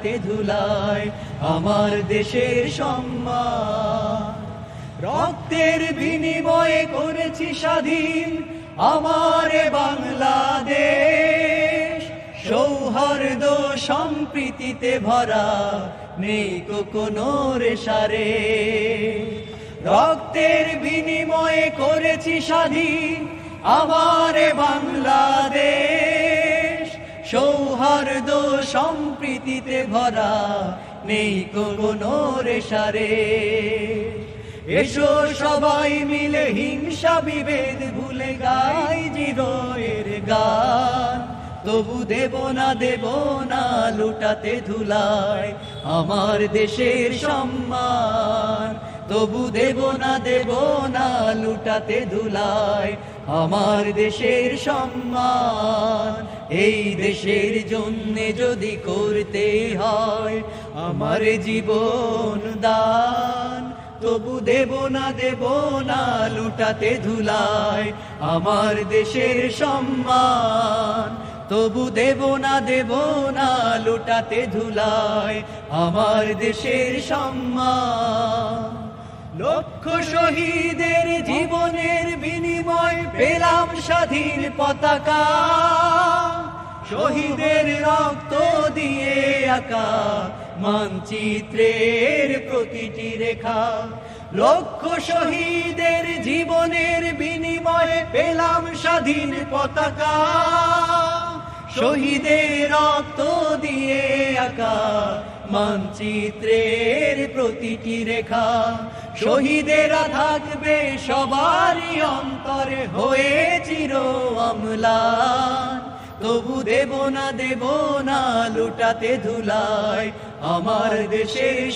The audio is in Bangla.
লুটাতে ধুলায় আমার দেশের সম্মান। রক্তের বিনিময়ে করেছি স্বাধীন আমার বাংলাদেশ, সৌহার্দ্য সম্প্রীতিতে ভরা নেই কোনো রেশারে। রক্তের বিনিময়ে করেছি স্বাধীন আমার বাংলাদেশ, সৌহার্দ্য সম্প্রীতিতে ভরা নেই কোনো রেশারে। এসো সবাই মিলে হিংসা বিভেদ ভুলে গাই জিরোয়ের গান, তবু দেব না লুটাতে ধুলায় আমার দেশের সম্মান। তবু দেব না লুটাতে ধুলায় আমার দেশের সম্মান। এই দেশের জন্যে যদি করতে হয় আমার জীবন দান, তবু দেব না লুটাতে ধুলায় আমার দেশের সম্মান। তবু দেব না লুটাতে ধুলায় আমার দেশের সম্মান। লক্ষ শহীদের জীবনের বিনিময় পেলাম স্বাধীন পতাকা, শহীদের রক্ত দিয়ে আঁকা মানচিত্রের প্রতিটি রেখা। লক্ষ শহীদের জীবনের বিনিময়ে পেলাম স্বাধীন পতাকা, শহীদের রক্ত দিয়ে আঁকা মানচিত্রের প্রতিটি রেখা। শহীদেরা থাকবে সবারই অন্তরে হয়ে চির অম্লান, তবু দেব না লুটাতে ধুলায় আমার দেশের